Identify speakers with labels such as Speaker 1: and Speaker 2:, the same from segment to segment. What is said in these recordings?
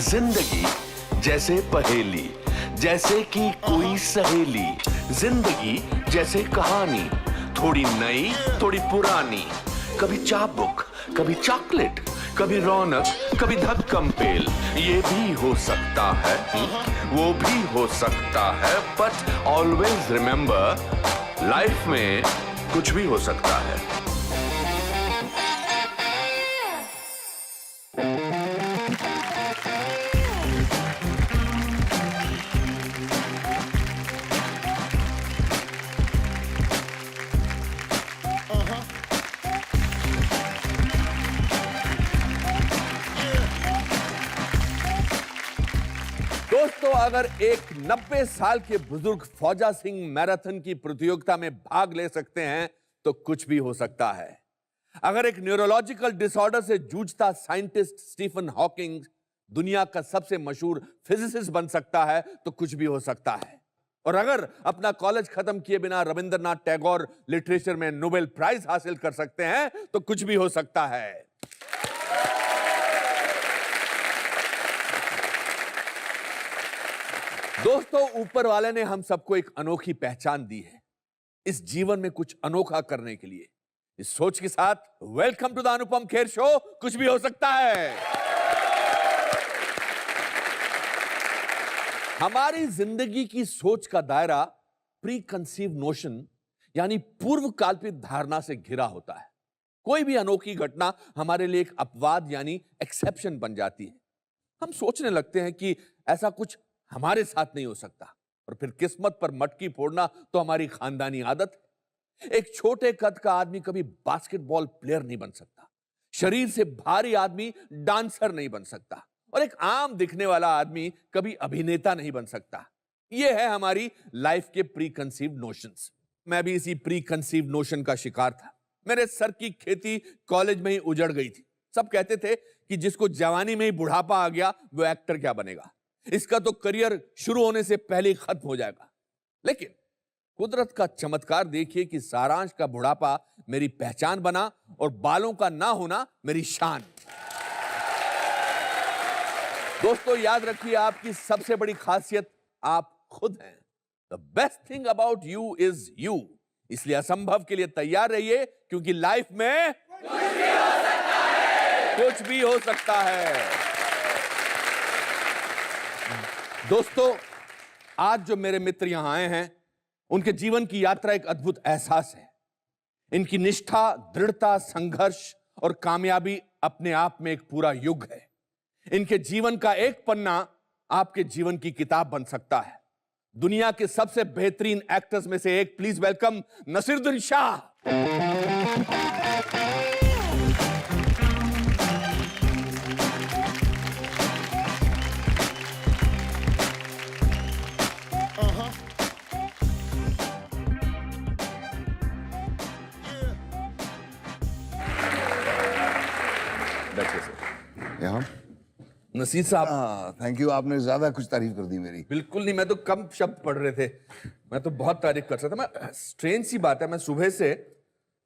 Speaker 1: जिंदगी जैसे पहेली, जैसे कि कोई सहेली। जिंदगी जैसे कहानी, थोड़ी नई थोड़ी पुरानी। कभी चाबुक, कभी चॉकलेट, कभी रौनक, कभी धक्कम पेल। ये भी हो सकता है, वो भी हो सकता है, बट ऑलवेज रिमेंबर, लाइफ में कुछ भी हो सकता है।
Speaker 2: दोस्तों, अगर एक 90 साल के बुजुर्ग फौजा सिंह मैराथन की प्रतियोगिता में भाग ले सकते हैं तो कुछ भी हो सकता है। अगर एक न्यूरोलॉजिकल डिसऑर्डर से जूझता साइंटिस्ट स्टीफन हॉकिंग दुनिया का सबसे मशहूर फिजिसिस्ट बन सकता है तो कुछ भी हो सकता है। और अगर अपना कॉलेज खत्म किए बिना रविंद्रनाथ टैगोर लिटरेचर में नोबेल प्राइज हासिल कर सकते हैं तो कुछ भी हो सकता है। दोस्तों, ऊपर वाले ने हम सबको एक अनोखी पहचान दी है इस जीवन में कुछ अनोखा करने के लिए। इस सोच के साथ welcome to the Anupam Kher show. कुछ भी हो सकता है। हमारी जिंदगी की सोच का दायरा प्री कंसीव नोशन यानी पूर्व कल्पित धारणा से घिरा होता है। कोई भी अनोखी घटना हमारे लिए एक अपवाद यानी एक्सेप्शन बन जाती है। हम सोचने लगते हैं कि ऐसा कुछ हमारे साथ नहीं हो सकता, और फिर किस्मत पर मटकी फोड़ना तो हमारी खानदानी आदत है। एक छोटे कद का आदमी कभी बास्केटबॉल प्लेयर नहीं बन सकता, शरीर से भारी आदमी डांसर नहीं बन सकता, और एक आम दिखने वाला आदमी कभी अभिनेता नहीं बन सकता। यह है हमारी लाइफ के प्री कंसीव्ड नोशंस। मैं भी इसी प्री कंसीव्ड नोशन का शिकार था। मेरे सर की खेती कॉलेज में ही उजड़ गई थी। सब कहते थे कि जिसको जवानी में ही बुढ़ापा आ गया वो एक्टर क्या बनेगा, इसका तो करियर शुरू होने से पहले ही खत्म हो जाएगा। लेकिन कुदरत का चमत्कार देखिए कि सारांश का बुढ़ापा मेरी पहचान बना और बालों का ना होना मेरी शान। दोस्तों, याद रखिए, आपकी सबसे बड़ी खासियत आप खुद हैं। The best thing about you is you. इसलिए असंभव के लिए तैयार रहिए, क्योंकि लाइफ में कुछ भी हो सकता है। कुछ भी हो सकता है। दोस्तों, आज जो मेरे मित्र यहां आए हैं, उनके जीवन की यात्रा एक अद्भुत एहसास है। इनकी निष्ठा, दृढ़ता, संघर्ष और कामयाबी अपने आप में एक पूरा युग है। इनके जीवन का एक पन्ना आपके जीवन की किताब बन सकता है। दुनिया के सबसे बेहतरीन एक्टर्स में से एक, प्लीज वेलकम नसीरुद्दीन शाह।
Speaker 3: यहाँ
Speaker 2: नसीर साहब,
Speaker 3: थैंक यू। आपने ज्यादा कुछ तारीफ कर दी मेरी।
Speaker 2: बिल्कुल नहीं, मैं तो कम शब्द पढ़ रहे थे। मैं तो बहुत तारीफ कर सकता। मैं स्ट्रेंज सी बात है, मैं सुबह से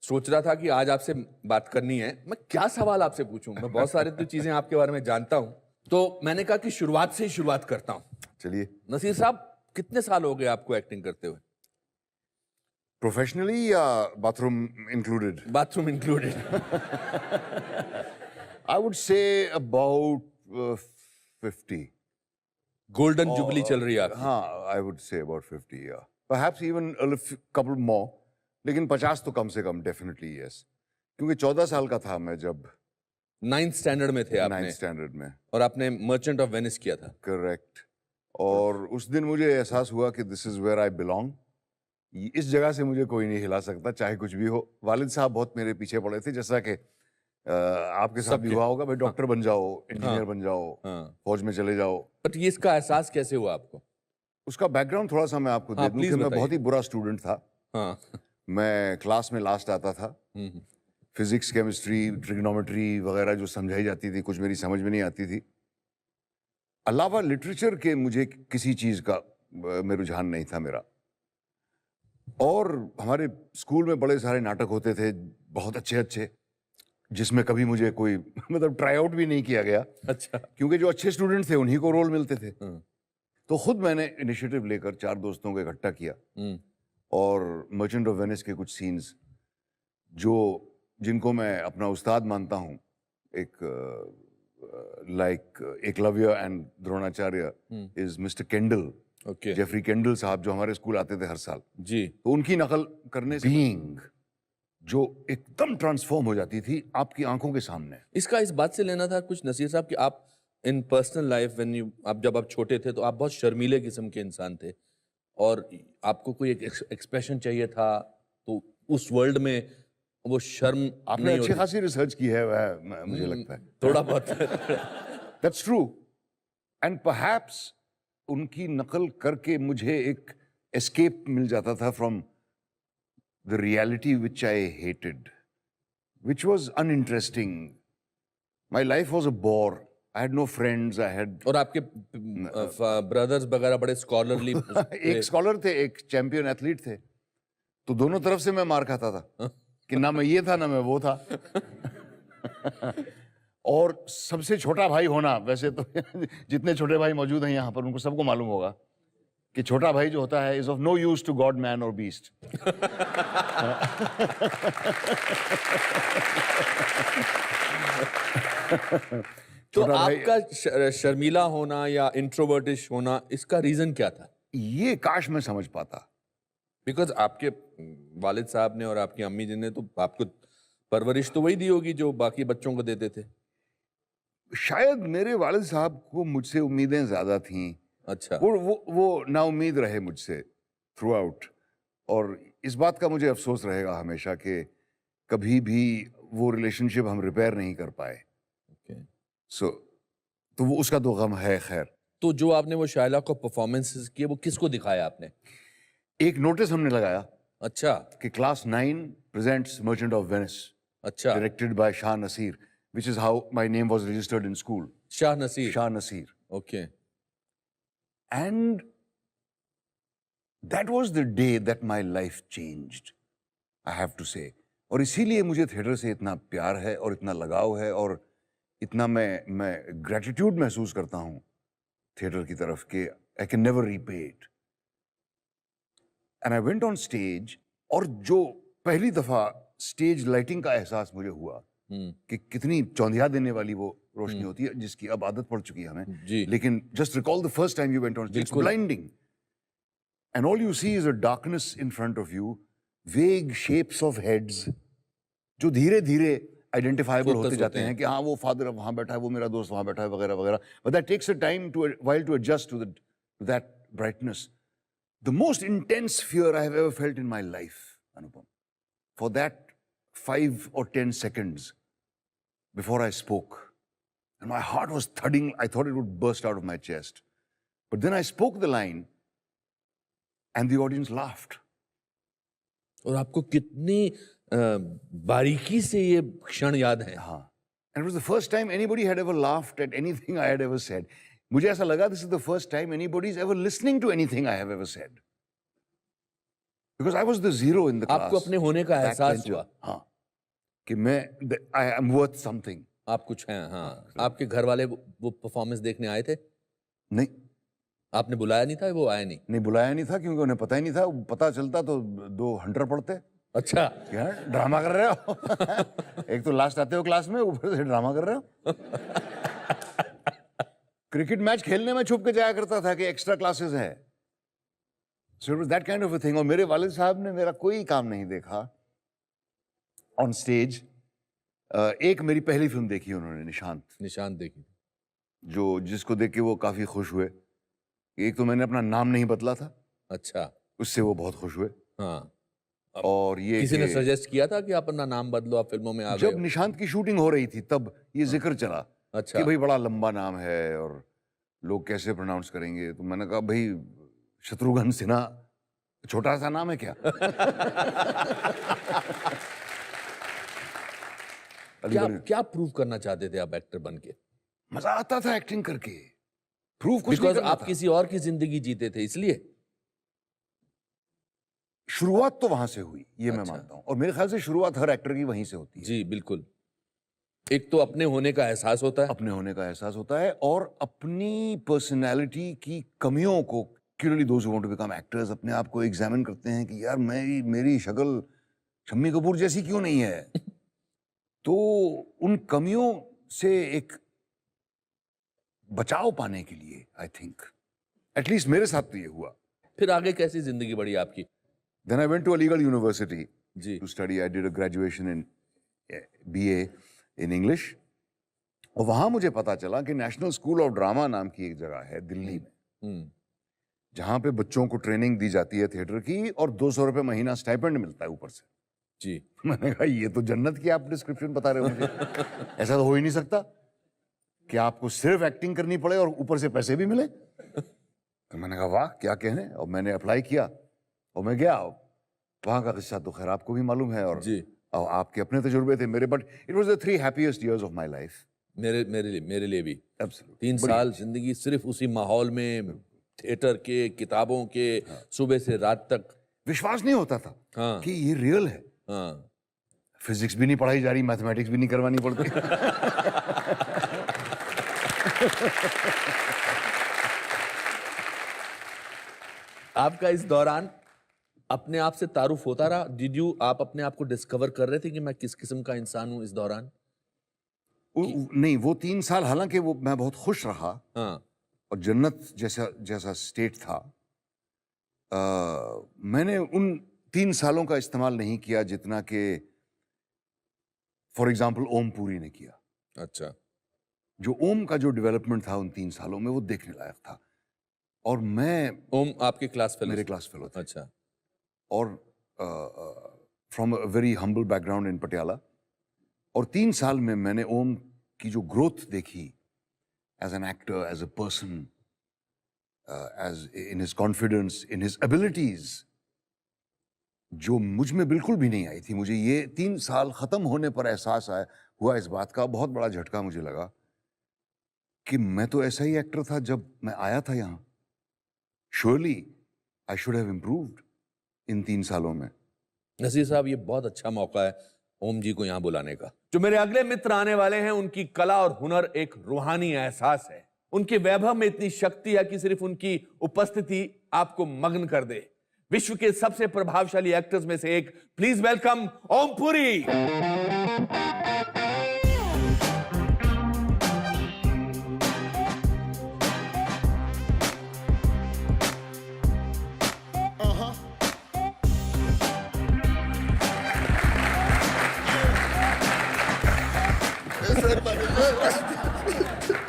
Speaker 2: सोच रहा था कि आज आपसे बात करनी है। मैं क्या सवाल आपसे पूछूं? मैं बहुत सारी तो चीजें आपके बारे में जानता हूं, तो मैंने कहा कि शुरुआत से ही शुरुआत करता हूं।
Speaker 3: चलिए।
Speaker 2: नसीर साहब, कितने साल हो गए आपको एक्टिंग करते हुए?
Speaker 3: प्रोफेशनली या bathroom included?
Speaker 2: Bathroom included.
Speaker 3: I would say about 50।
Speaker 2: Golden jubilee चल रही है आपकी।
Speaker 3: हाँ, आई वुड से अबाउट 50, या परहैप्स इवन कपल मोर, लेकिन 50 तो कम से कम डेफिनेटली यस। क्योंकि 14 साल का था मैं जब
Speaker 2: 9th स्टैंडर्ड में थे आपने।
Speaker 3: 9th स्टैंडर्ड में।
Speaker 2: और आपने मर्चेंट ऑफ वेनिस किया था।
Speaker 3: करेक्ट। और उस दिन मुझे एहसास हुआ कि this is where I belong. इस जगह से मुझे कोई नहीं हिला सकता, चाहे कुछ भी हो। वालिद साहब बहुत मेरे पीछे पड़े थे, जैसा कि आपके साथ भी हुआ होगा। भाई, डॉक्टर बन जाओ, इंजीनियर बन जाओ, फौज में चले जाओ।
Speaker 2: बट ये इसका एहसास कैसे हुआ आपको?
Speaker 3: उसका बैकग्राउंड थोड़ा सा मैं आपको दे दूं कि मैं बहुत ही बुरा स्टूडेंट था। मैं क्लास में लास्ट आता था। फिजिक्स, केमिस्ट्री, ट्रिग्नोमेट्री वगैरह जो समझाई जाती थी, कुछ मेरी समझ में नहीं आती थी। अलावा लिटरेचर के मुझे किसी चीज का में रुझान नहीं था मेरा। और हमारे स्कूल में बड़े सारे नाटक होते थे, बहुत अच्छे अच्छे। जिसमें कभी मुझे कोई मतलब ट्राई आउट भी नहीं किया गया,
Speaker 2: अच्छा।
Speaker 3: क्योंकि जो अच्छे स्टूडेंट थे उन्हीं को रोल मिलते थे। तो खुद मैंने इनिशिएटिव लेकर 4 दोस्तों को इकट्ठा किया और मर्चेंट ऑफ वेनिस के कुछ सीन्स जो जिनको मैं अपना उस्ताद मानता हूँ, एक like Eklavya and Dronacharya is mister Kendall,
Speaker 2: okay.
Speaker 3: Geoffrey Kendall साहब जो हमारे स्कूल आते थे हर साल,
Speaker 2: जी।
Speaker 3: तो उनकी नकल करने से बीइंग जो एकदम ट्रांसफॉर्म हो जाती थी आपकी आंखों के सामने।
Speaker 2: इसका इस बात से लेना था कुछ नसीर साहब कि आप इन पर्सनल लाइफ व्हेन यू आप जब आप छोटे थे तो आप बहुत शर्मीले किस्म के इंसान थे और आपको कोई एक एक्सप्रेशन चाहिए था तो उस वर्ल्ड में वो शर्म
Speaker 3: आपने
Speaker 2: नहीं
Speaker 3: अच्छी
Speaker 2: होती।
Speaker 3: खासी रिसर्च की है वह मुझे लगता है।
Speaker 2: थोड़ा बहुत।
Speaker 3: दैट्स ट्रू एंड परहैप्स उनकी नकल करके मुझे एक एस्केप मिल जाता था from the reality which I hated, which was uninteresting. My life was a bore, I had no friends, I had
Speaker 2: और आपके ब्रदर्स वगैरह बड़े स्कॉलरली
Speaker 3: एक स्कॉलर थे, एक चैंपियन एथलीट थे, तो दोनों तरफ से मैं मार खाता था कि ना मैं ये था ना मैं वो था। और सबसे छोटा भाई होना, वैसे तो जितने छोटे भाई मौजूद हैं यहाँ पर उनको सबको मालूम होगा कि छोटा भाई जो होता है is of no use to God, man और बीस्ट।
Speaker 2: तो आपका शर्मीला होना या इंट्रोवर्टिश होना, इसका रीजन क्या था?
Speaker 3: ये काश मैं समझ पाता।
Speaker 2: बिकॉज आपके वालिद साहब ने और आपकी अम्मी जी ने तो आपको परवरिश तो वही दी होगी जो बाकी बच्चों को देते थे।
Speaker 3: शायद मेरे वालिद साहब को मुझसे उम्मीदें ज्यादा थीं।
Speaker 2: अच्छा।
Speaker 3: वो ना उम्मीद रहे मुझसे थ्रू आउट, और इस बात का मुझे अफसोस रहेगा हमेशा कि कभी भी वो रिलेशनशिप हम रिपेयर नहीं कर पाए। तो वो उसका तो गम है। खैर,
Speaker 2: तो जो आपने वो शायला को परफॉर्मेंसेस किए वो किसको दिखाया आपने?
Speaker 3: एक नोटिस हमने लगाया।
Speaker 2: अच्छा।
Speaker 3: कि class 9 presents merchant of Venice,
Speaker 2: अच्छा।
Speaker 3: Directed by Shah Naseer, which is how my name was registered in school.
Speaker 2: Shah Naseer.
Speaker 3: Shah Nasir.
Speaker 2: Okay.
Speaker 3: And that was the day that my life changed, I have to say. और इसीलिए मुझे theatre से इतना प्यार है और इतना लगाव है और इतना मैं ग्रेटिट्यूड महसूस करता हूँ थिएटर की तरफ कि I can never repay it. And I went on stage, और जो पहली दफा स्टेज लाइटिंग का एहसास मुझे हुआ कि कितनी चौंधिया देने वाली वो रोशनी होती है, जिसकी अब आदत पड़ चुकी है हमें।
Speaker 2: जी।
Speaker 3: लेकिन just recall the first time you went on stage, it's blinding, and all you see is a darkness in front of you, vague shapes of heads जो धीरे धीरे आइडेंटिफाइबल होते जाते हैं कि हाँ वो फादर अब वहां बैठा है, वो मेरा दोस्त वहां बैठा है, वगैरह वगैरह। But that takes a time to while to adjust to that brightness. The most intense fear I have ever felt in my life, Anupam, for that 5 or 10 seconds before I spoke, and my heart was thudding. I thought it would burst out of my chest. But then I spoke the line, and the audience laughed.
Speaker 2: और आपको कितनी बारीकी से ये क्षण याद है?
Speaker 3: हाँ. And it was the first time anybody had ever laughed at anything I had ever said. मुझे ऐसा लगा this is the first time anybody is ever listening to anything I have ever said. Because I was the zero in the class.
Speaker 2: आपको अपने होने का एहसास हुआ?
Speaker 3: हाँ, कि मैं I am worth something.
Speaker 2: आप कुछ हैं। हाँ। आपके घर वाले वो परफॉर्मेंस देखने आए थे?
Speaker 3: नहीं।
Speaker 2: आपने बुलाया नहीं था? वो आए नहीं?
Speaker 3: नहीं बुलाया नहीं था क्योंकि उन्हें पता ही नहीं था। पता चलता तो 2 हंटर पड़ते।
Speaker 2: अच्छा।
Speaker 3: क्या ड्रामा कर रहे हो? एक तो लास्ट आते हो क्लास में, ऊपर से ड्रामा कर रहे हो। क्रिकेट मैच खेलने में छुप के जाया करता था कि एक्स्ट्रा क्लासेस है। So it was that kind of a thing. और मेरे वालिद साहब ने मेरा कोई काम नहीं देखा ऑन स्टेज। एक मेरी पहली फिल्म देखी उन्होंने, निशांत।
Speaker 2: निशांत देखी।
Speaker 3: जो जिसको देख के वो काफी खुश हुए। एक तो मैंने अपना नाम नहीं बदला था।
Speaker 2: अच्छा।
Speaker 3: उससे वो बहुत खुश हुए।
Speaker 2: हाँ।
Speaker 3: और ये
Speaker 2: किसी ने सजेस्ट किया था कि आप अपना नाम बदलो, आप फिल्मों में आ गए?
Speaker 3: जब निशांत की शूटिंग हो रही थी तब ये जिक्र चला।
Speaker 2: अच्छा।
Speaker 3: कि भाई बड़ा लंबा नाम है और लोग कैसे प्रोनाउंस करेंगे। तो मैंने कहा भाई शत्रुघ्न सिन्हा छोटा सा नाम है क्या?
Speaker 2: क्या प्रूव करना चाहते थे आप एक्टर बन के?
Speaker 3: मजा आता था एक्टिंग करके। प्रूव कुछ नहीं करना
Speaker 2: आप
Speaker 3: था।
Speaker 2: किसी और की जिंदगी जीते थे इसलिए?
Speaker 3: शुरुआत तो वहां से हुई, ये मैं मानता हूं, और मेरे ख्याल से शुरुआत हर एक्टर की वहीं से होती है।
Speaker 2: जी बिल्कुल। एक तो अपने होने का एहसास होता है,
Speaker 3: अपने होने का एहसास होता है, और अपनी पर्सनालिटी की कमियों को, particularly those who want to become actors, अपने आप को एग्जामिन करते हैं कि यार मेरी शक्ल शम्मी कपूर जैसी क्यों नहीं है। तो उन कमियों से एक बचाव पाने के लिए, आई थिंक, एटलीस्ट मेरे साथ तो ये हुआ।
Speaker 2: फिर आगे कैसी जिंदगी बढ़ी आपकी?
Speaker 3: Then I went to Aligarh University
Speaker 2: ji.
Speaker 3: to study. I did a graduation in BA in English. और वहां मुझे पता चला कि नेशनल स्कूल ऑफ ड्रामा नाम की एक जगह है दिल्ली में, जहां पे बच्चों को ट्रेनिंग दी जाती है थिएटर की, और 200 रुपए महीना स्टाइपेंड मिलता है ऊपर से।
Speaker 2: जी।
Speaker 3: मैंने कहा ये तो जन्नत की आप डिस्क्रिप्शन बता रहे हो मुझे। ऐसा तो हो ही नहीं सकता कि आपको सिर्फ एक्टिंग करनी पड़े और ऊपर से पैसे भी मिले। तो मैंने कहा वाह क्या कहने, और मैंने अप्लाई किया और मैं गया। वहां का किस्सा तो खैर आपको भी मालूम है, और
Speaker 2: जी।
Speaker 3: और आपके अपने तजुर्बे थे मेरे, but it was the 3 happiest years of my life.
Speaker 2: मेरे लिए भी
Speaker 3: एब्सोल्युटली
Speaker 2: 3 साल जिंदगी सिर्फ उसी माहौल में, थिएटर के, किताबों के, सुबह से रात तक।
Speaker 3: विश्वास नहीं होता था
Speaker 2: हाँ।
Speaker 3: कि ये रियल है।
Speaker 2: हाँ।
Speaker 3: फिजिक्स भी नहीं पढ़ाई जा रही, मैथमेटिक्स भी नहीं करवानी पड़ती।
Speaker 2: आपका इस दौरान अपने आप से तारुफ होता रहा? आप अपने आप को डिस्कवर कर रहे थे कि मैं किस किस्म का इंसान हूं इस दौरान?
Speaker 3: नहीं, वो 3 साल हालांकि वो मैं बहुत खुश रहा,
Speaker 2: हाँ।
Speaker 3: और जन्नत जैसा स्टेट था। मैंने उन 3 सालों का इस्तेमाल नहीं किया जितना कि फॉर एग्जाम्पल ओम पुरी ने किया।
Speaker 2: अच्छा।
Speaker 3: जो ओम का जो डेवलपमेंट था उन 3 सालों में, वो देखने लायक था। और मैं,
Speaker 2: ओम आपके क्लास फेलो?
Speaker 3: मेरे क्लास फेलो थे।
Speaker 2: अच्छा।
Speaker 3: और from a very humble background इन पटियाला। और 3 साल में मैंने ओम की जो ग्रोथ देखी as an actor, as a person, as in his confidence, in his abilities, जो मुझ में बिल्कुल भी नहीं आई थी। मुझे ये 3 साल खत्म होने पर एहसास हुआ इस बात का, बहुत बड़ा झटका मुझे लगा कि मैं तो ऐसा ही एक्टर था जब मैं आया था यहाँ। Surely I should have improved इन 3 सालों में।
Speaker 2: नसीर साहब, ये बहुत अच्छा मौका है ओम जी को यहाँ बुलाने का। जो मेरे अगले मित्र आने वाले हैं, उनकी कला और हुनर एक रूहानी एहसास है। उनके वैभव में इतनी शक्ति है कि सिर्फ उनकी उपस्थिति आपको मग्न कर दे। विश्व के सबसे प्रभावशाली एक्टर्स में से एक, प्लीज वेलकम ओम पुरी।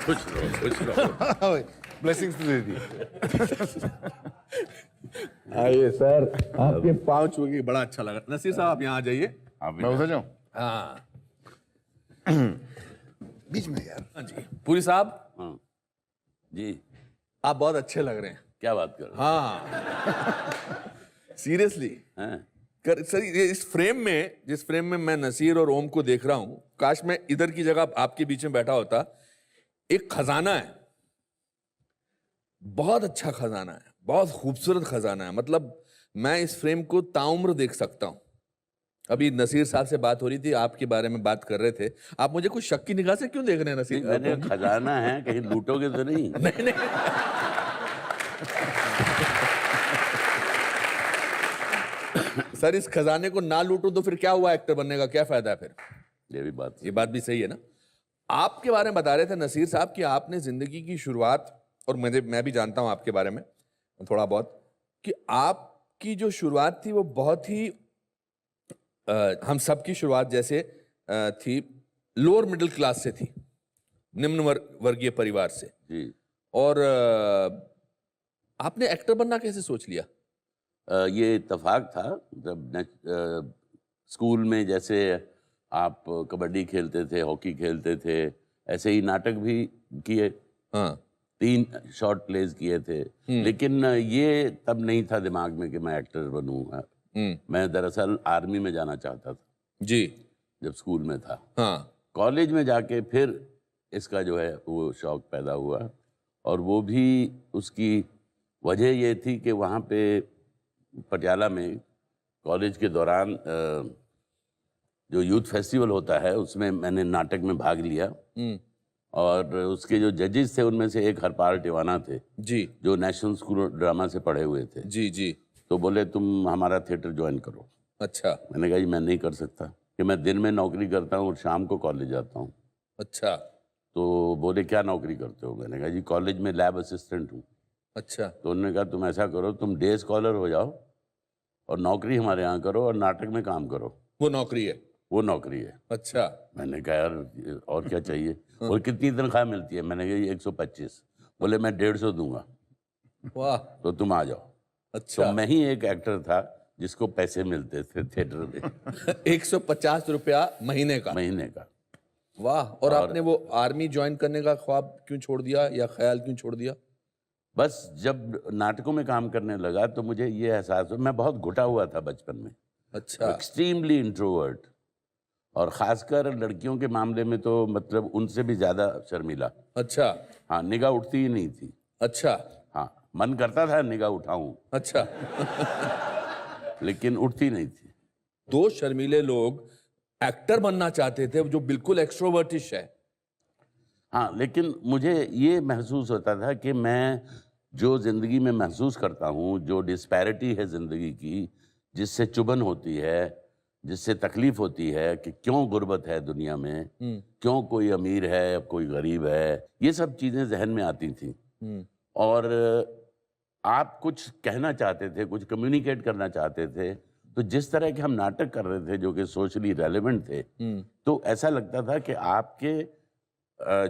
Speaker 2: खुश रहो।
Speaker 3: ब्लेसिंग्स तो दे दी।
Speaker 2: आइए सर, आपके पाँव छू के बड़ा अच्छा लगा। नसीर साहब, आप यहाँ आ जाइए।
Speaker 3: मैं उधर जाऊं?
Speaker 2: हाँ।
Speaker 3: बीच में यार।
Speaker 2: हाँ जी। पुरी साहब।
Speaker 4: हाँ जी।
Speaker 2: आप बहुत अच्छे लग रहे हैं।
Speaker 4: क्या बात कर रहे
Speaker 2: हाँ। सीरियसली
Speaker 4: हैं?
Speaker 2: सर, ये जिस फ्रेम में मैं नसीर और ओम को देख रहा हूं, काश मैं इधर की जगह आपके बीच में बैठा होता। एक खजाना है, बहुत अच्छा खजाना है, बहुत खूबसूरत खजाना है। मतलब मैं इस फ्रेम को ताउम्र देख सकता हूं। अभी नसीर साहब से बात हो रही थी, आपके बारे में बात कर रहे थे। आप मुझे कुछ शक की निगाह से क्यों देख रहे हैं नसीर?
Speaker 4: मैंने खजाना है, कहीं लूटोगे तो नहीं?
Speaker 2: नहीं। सर, इस खजाने को ना लूटूं तो फिर क्या हुआ? एक्टर बनने का क्या फायदा है फिर?
Speaker 4: ये बात
Speaker 2: भी सही है ना। आपके बारे में बता रहे थे नसीर साहब कि आपने जिंदगी की शुरुआत, और मैं भी जानता हूं आपके बारे में थोड़ा बहुत, कि आपकी जो शुरुआत थी वो बहुत ही हम सब की शुरुआत जैसे थी, लोअर मिडिल क्लास से थी, निम्न वर्गीय परिवार से
Speaker 4: जी।
Speaker 2: और आपने एक्टर बनना कैसे सोच लिया?
Speaker 4: ये इत्तेफाक था। जब स्कूल में जैसे आप कबड्डी खेलते थे, हॉकी खेलते थे, ऐसे ही नाटक भी किए।
Speaker 2: हाँ।
Speaker 4: 3 शॉर्ट प्लेज किए थे, लेकिन ये तब नहीं था दिमाग में कि मैं एक्टर बनूंगा। मैं दरअसल आर्मी में जाना चाहता था
Speaker 2: जी,
Speaker 4: जब स्कूल में था।
Speaker 2: हाँ।
Speaker 4: कॉलेज में जाके फिर इसका जो है वो शौक पैदा हुआ, और वो भी उसकी वजह ये थी कि वहाँ पे पटियाला में कॉलेज के दौरान जो यूथ फेस्टिवल होता है उसमें मैंने नाटक में भाग लिया। और उसके जो जजेस थे उनमें से एक हरपाल टिवाना थे
Speaker 2: जी
Speaker 4: जो नेशनल स्कूल ऑफ ड्रामा से पढ़े हुए थे।
Speaker 2: जी जी।
Speaker 4: तो बोले तुम हमारा थिएटर ज्वाइन करो।
Speaker 2: अच्छा
Speaker 4: मैंने कहा जी मैं नहीं कर सकता कि मैं दिन में नौकरी करता हूँ और शाम को कॉलेज जाता हूँ।
Speaker 2: अच्छा
Speaker 4: तो बोले क्या नौकरी करते हो? मैंने कहा जी कॉलेज में लैब असिस्टेंट हूँ।
Speaker 2: अच्छा
Speaker 4: तो उन्होंने कहा तुम ऐसा करो, तुम डे स्कॉलर हो जाओ और नौकरी हमारे यहाँ करो और नाटक में काम करो।
Speaker 2: वो नौकरी है।
Speaker 4: वो नौकरी है।
Speaker 2: अच्छा
Speaker 4: मैंने कहा यार और क्या चाहिए? और कितनी तनख्वाह मिलती है? मैंने कहा 125। बोले मैं 150 दूंगा।
Speaker 2: वाह।
Speaker 4: तो तुम आ जाओ।
Speaker 2: अच्छा
Speaker 4: तो मैं ही एक एक्टर था जिसको पैसे मिलते थे थिएटर में
Speaker 2: 150 रुपया महीने का।
Speaker 4: महीने का।
Speaker 2: वाह। और आपने वो आर्मी ज्वाइन करने का ख्वाब क्यों छोड़ दिया या ख्याल क्यों छोड़ दिया?
Speaker 4: बस जब नाटकों में काम करने लगा तो मुझे ये एहसास हुआ, मैं बहुत घुटा हुआ था बचपन में,
Speaker 2: अच्छा
Speaker 4: एक्सट्रीमली इंट्रोवर्ट, और खासकर लड़कियों के मामले में तो मतलब उनसे भी ज्यादा शर्मिला।
Speaker 2: अच्छा
Speaker 4: हाँ, निगाह उठती ही नहीं थी।
Speaker 2: अच्छा
Speaker 4: हाँ, मन करता था निगाह उठाऊं
Speaker 2: अच्छा
Speaker 4: लेकिन उठती नहीं थी।
Speaker 2: दो शर्मीले लोग एक्टर बनना चाहते थे जो बिल्कुल एक्सट्रोवर्टिश है।
Speaker 4: हाँ, लेकिन मुझे ये महसूस होता था कि मैं जो जिंदगी में महसूस करता हूँ, जो डिस्पैरिटी है जिंदगी की, जिससे चुभन होती है, जिससे तकलीफ होती है कि क्यों गुर्बत है दुनिया में, क्यों कोई अमीर है कोई गरीब है, ये सब चीजें जहन में आती थी। और आप कुछ कहना चाहते थे, कुछ कम्युनिकेट करना चाहते थे, तो जिस तरह के हम नाटक कर रहे थे जो कि सोशली रेलेवेंट थे, तो ऐसा लगता था कि आपके